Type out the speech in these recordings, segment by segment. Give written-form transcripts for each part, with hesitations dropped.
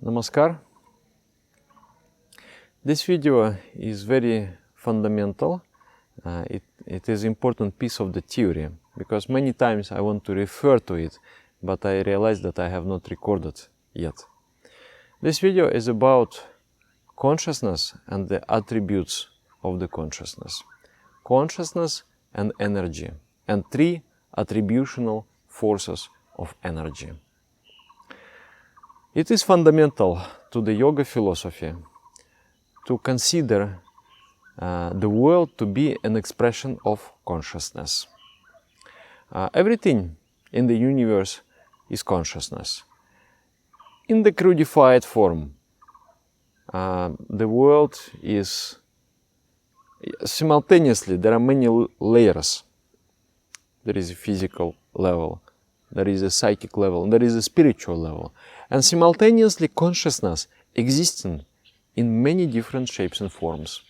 Namaskar. This video is very fundamental. It is an important piece of the theory because many times I want to refer to it, but I realize that I have not recorded yet. This video is about consciousness and the attributes of the consciousness. Consciousness and energy, and three attributional forces of energy. It is fundamental to the yoga philosophy to consider the world to be an expression of consciousness. Everything in the universe is consciousness. In the crudified form, the world is simultaneously, there are many layers. There is a physical level, there is a psychic level, there is a spiritual level. And simultaneously consciousness existing in many different shapes and forms.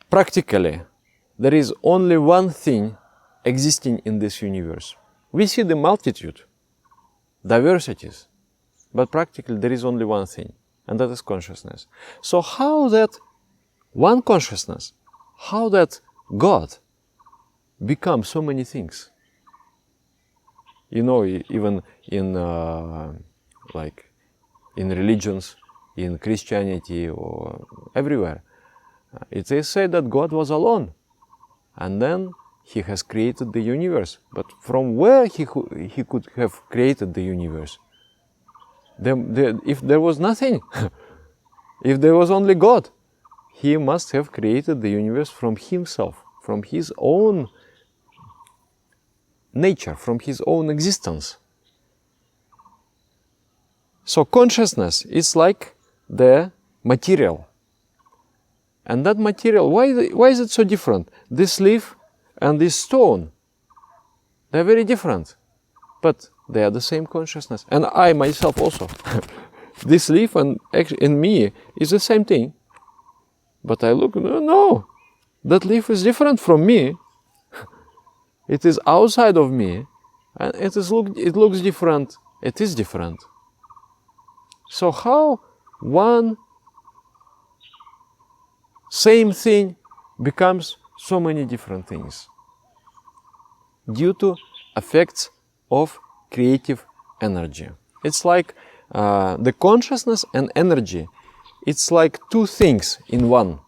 Practically, there is only one thing existing in this universe. We see the multitude, diversities, but practically there is only one thing, and that is consciousness. So how that one consciousness, how that God becomes so many things? You know, even in like in religions, in Christianity or everywhere, it is said that God was alone, and then He has created the universe. But from where He could have created the universe? If there was nothing, if there was only God, He must have created the universe from Himself, from His own nature, from His own existence. So consciousness is like the material. And that material, why is it so different? This leaf and this stone, they're very different, but they are the same consciousness. And I myself also. This leaf and in me is the same thing. But I look, no, that leaf is different from me. It is outside of me, and it looks different. It is different. So how one same thing becomes so many different things? Due to effects of creative energy. It's like the consciousness and energy. It's like two things in one.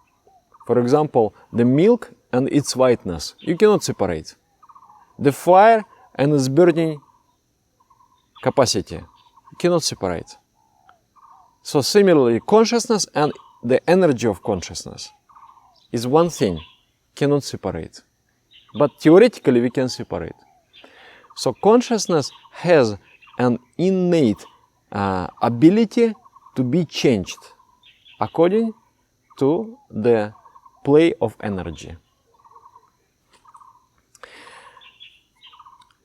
For example, the milk and its whiteness. You cannot separate. The fire and its burning capacity. You cannot separate. So similarly, consciousness and the energy of consciousness is one thing, cannot separate. But theoretically we can separate. So consciousness has an innate ability to be changed according to the play of energy.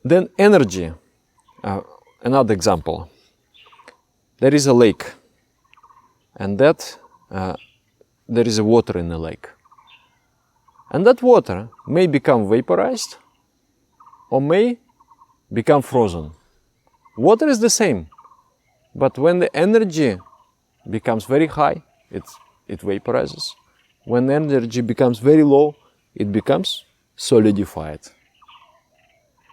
Then energy, another example. There is a lake, and that there is a water in the lake. And that water may become vaporized or may become frozen. Water is the same, but when the energy becomes very high, it vaporizes. When energy becomes very low, it becomes solidified.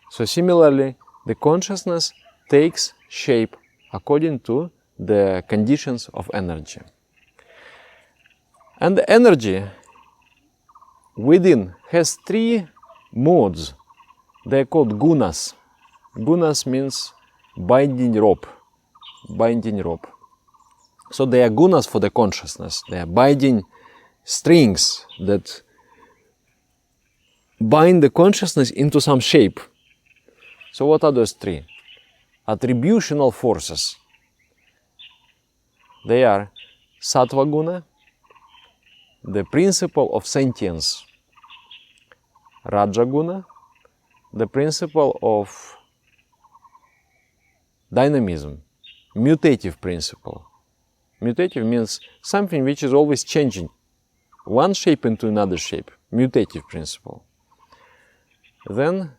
So similarly, the consciousness takes shape according to the conditions of energy. And the energy within has three modes. They are called gunas. Gunas means binding rope. Binding rope. So they are gunas for the consciousness. They are binding strings that bind the consciousness into some shape. So what are those three? Attributional forces. They are sattva guna, the principle of sentience; raja guna, the principle of dynamism, mutative principle. Mutative means something which is always changing, one shape into another shape, mutative principle. Then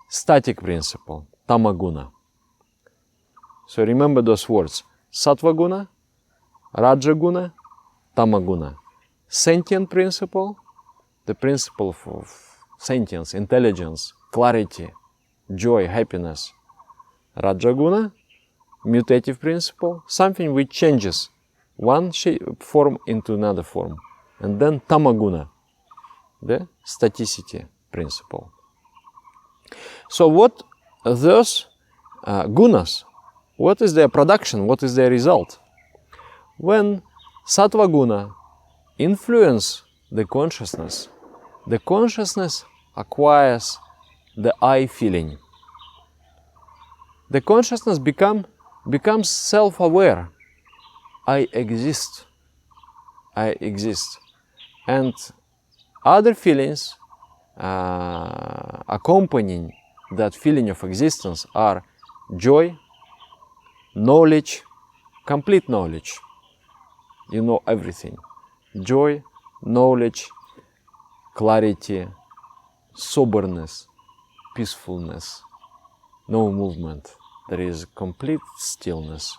static principle, tamaguna. So remember those words: Sattva guna, Raja guna, Tamaguna. Sentient principle, the principle of sentience, intelligence, clarity, joy, happiness. Raja guna, mutative principle, something which changes one form into another form. And then Tamaguna, the staticity principle. So what those gunas, what is their production, what is their result? When Sattva guna influence the consciousness acquires the I feeling. The consciousness becomes self-aware. I exist. I exist. And other feelings accompanying that feeling of existence are joy, knowledge, complete knowledge. You know everything. Joy, knowledge, clarity, soberness, peacefulness, no movement. There is complete stillness.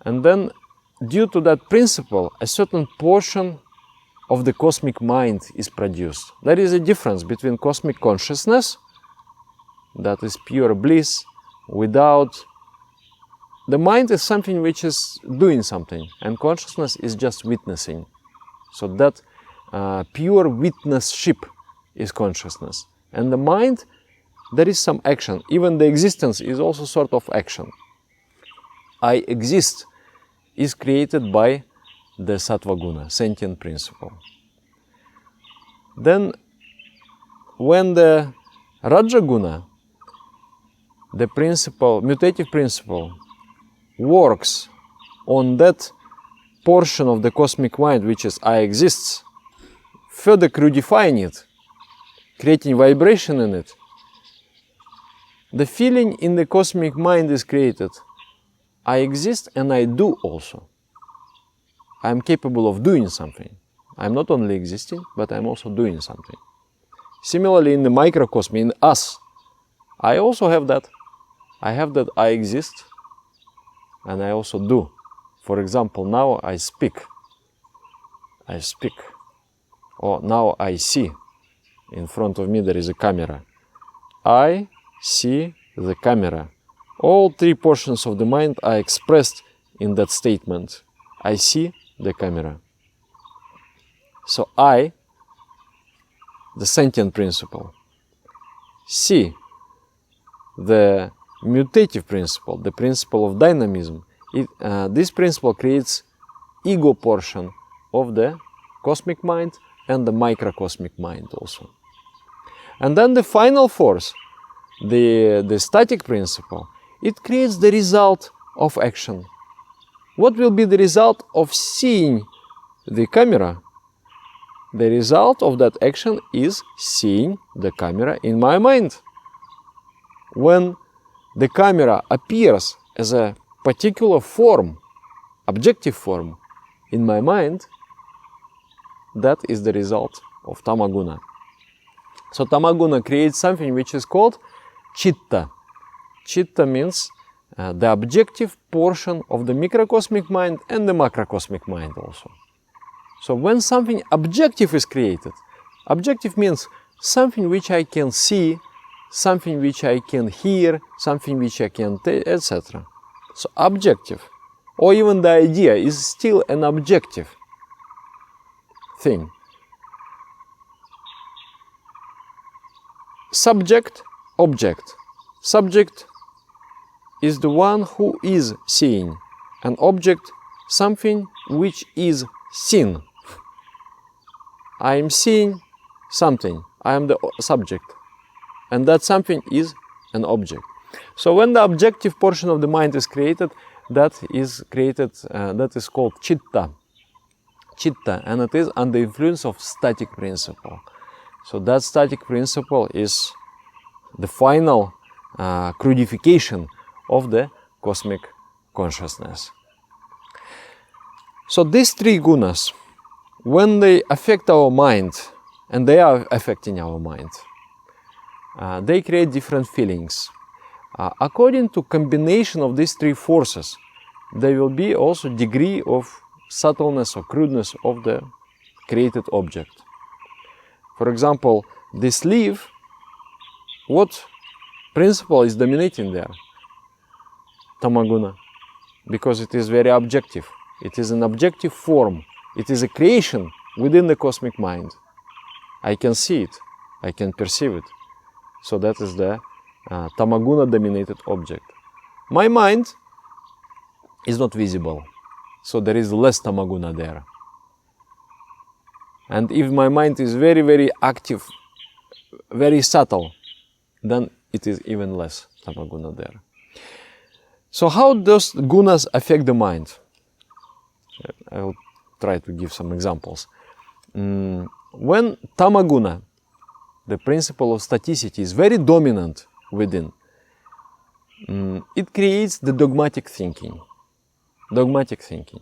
And then, due to that principle, a certain portion of the cosmic mind is produced. There is a difference between cosmic consciousness, that is pure bliss, without... The mind is something which is doing something, and consciousness is just witnessing. So that pure witnesship is consciousness. And the mind, there is some action. Even the existence is also sort of action. I exist is created by the Sattva guna, sentient principle. Then, when the Raja guna, the principle, mutative principle, works on that portion of the cosmic mind which is I exists, further crudifying it, creating vibration in it, the feeling in the cosmic mind is created. I exist and I do also. I am capable of doing something. I am not only existing, but I am also doing something. Similarly, in the microcosm, in us, I also have that. I have that I exist, and I also do. For example, now I speak. I speak. Or now I see. In front of me there is a camera. I see the camera. All three portions of the mind are expressed in that statement. I see the camera. So I, the sentient principle, see the mutative principle, the principle of dynamism. This principle creates ego portion of the cosmic mind and the microcosmic mind also. And then the final force, the static principle, it creates the result of action. What will be the result of seeing the camera? The result of that action is seeing the camera in my mind. When the camera appears as a particular form, objective form, in my mind, that is the result of Tamaguna. So Tamaguna creates something which is called Chitta. Chitta means the objective portion of the microcosmic mind and the macrocosmic mind also. So when something objective is created, objective means something which I can see, something which I can hear, something which I can taste, etc. So objective, or even the idea, is still an objective thing. Subject, object. Subject is the one who is seeing, and object something which is seen. I am seeing something, I am the subject, and that something is an object. So when the objective portion of the mind is created, that is called Chitta. Chitta, and it is under influence of static principle. So that static principle is the final crudification of the cosmic consciousness. So these three gunas, when they affect our mind, and they are affecting our mind, they create different feelings. According to combination of these three forces, there will be also degree of subtleness or crudeness of the created object. For example, this leaf, what principle is dominating there? Tamaguna, because it is very objective. It is an objective form. It is a creation within the cosmic mind. I can see it, I can perceive it. So that is the Tamaguna dominated object. My mind is not visible, so there is less Tamaguna there. And if my mind is very, very active, very subtle, then it is even less Tamaguna there. So how does gunas affect the mind? I will try to give some examples. When Tamaguna, the principle of staticity, is very dominant within, it creates the dogmatic thinking. Dogmatic thinking.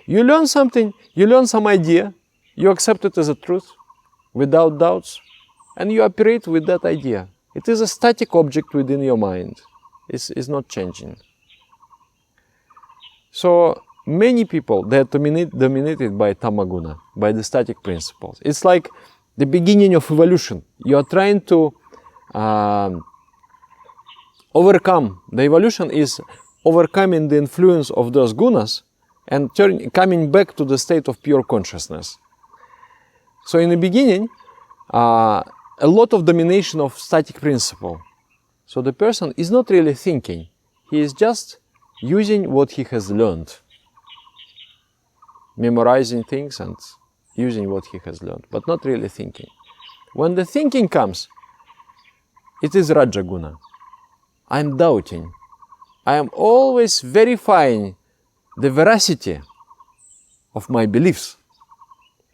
You learn something, you learn some idea, you accept it as a truth without doubts, and you operate with that idea. It is a static object within your mind. It's not changing. So many people, they are dominated by Tamaguna, by the static principles. It's like the beginning of evolution. You are trying to overcome. The evolution is overcoming the influence of those gunas and coming back to the state of pure consciousness. So in the beginning, a lot of domination of static principle. So the person is not really thinking. He is just using what he has learned. Memorizing things and using what he has learned, but not really thinking. When the thinking comes, it is Rajaguna. I am doubting. I am always verifying the veracity of my beliefs.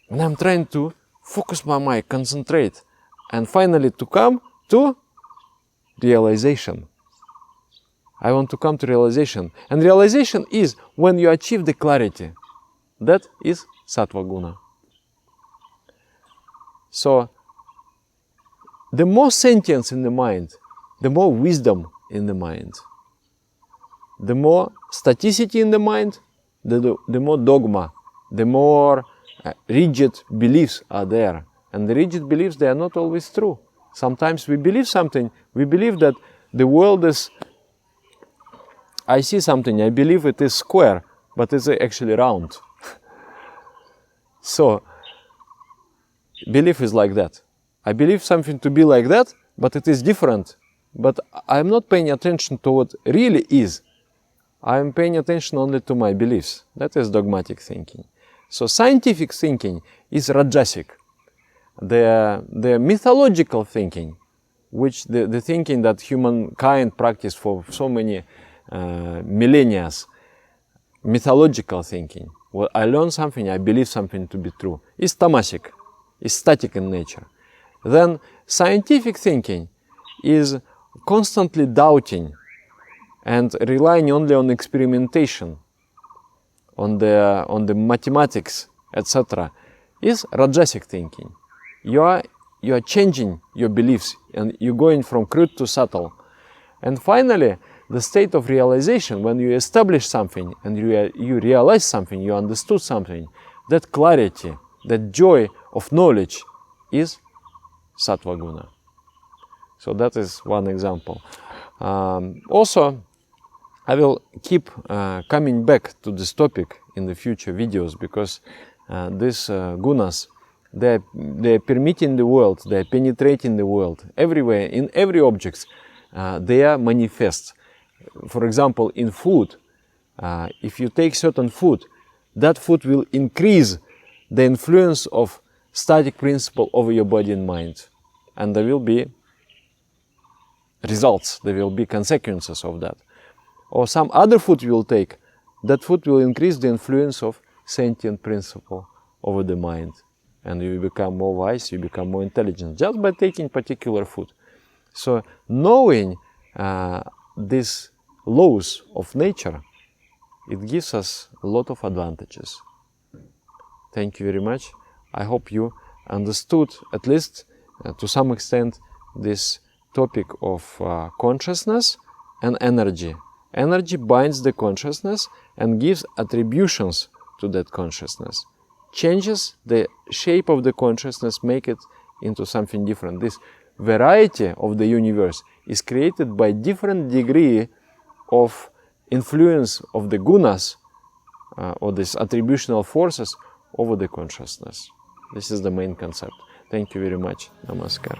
And I am trying to focus my mind, concentrate, and finally to come to realization. I want to come to realization. And realization is when you achieve the clarity. That is Sattva Guna. So, the more sentience in the mind, the more wisdom in the mind. The more staticity in the mind, the more dogma, the more rigid beliefs are there. And the rigid beliefs, they are not always true. Sometimes we believe something, we believe that the world is, I see something, I believe it is square, but it's actually round. So, belief is like that. I believe something to be like that, but it is different. But I'm not paying attention to what really is. I'm paying attention only to my beliefs. That is dogmatic thinking. So scientific thinking is Rajasic. The mythological thinking, which the thinking that humankind practiced for so many millennia, mythological thinking. Well, I learn something, I believe something to be true, is tamasic, is static in nature. Then scientific thinking is constantly doubting and relying only on experimentation, on the mathematics, etc., is Rajasic thinking. You are changing your beliefs and you're going from crude to subtle. And finally, the state of realization, when you establish something and you realize something, you understood something, that clarity, that joy of knowledge is Sattva Guna. So that is one example. Also, I will keep coming back to this topic in the future videos, because these gunas, they're permeating the world, they're penetrating the world everywhere, in every object. They are manifest. For example, in food, if you take certain food, that food will increase the influence of static principle over your body and mind. And there will be results, there will be consequences of that. Or some other food you will take, that food will increase the influence of sentient principle over the mind. And you become more wise, you become more intelligent, just by taking particular food. So knowing these laws of nature, it gives us a lot of advantages. Thank you very much. I hope you understood, at least to some extent, this topic of consciousness and energy. Energy binds the consciousness and gives attributions to that consciousness. Changes the shape of the consciousness, make it into something different. This variety of the universe is created by different degree of influence of the gunas, or these attributional forces, over the consciousness. This is the main concept. Thank you very much. Namaskar.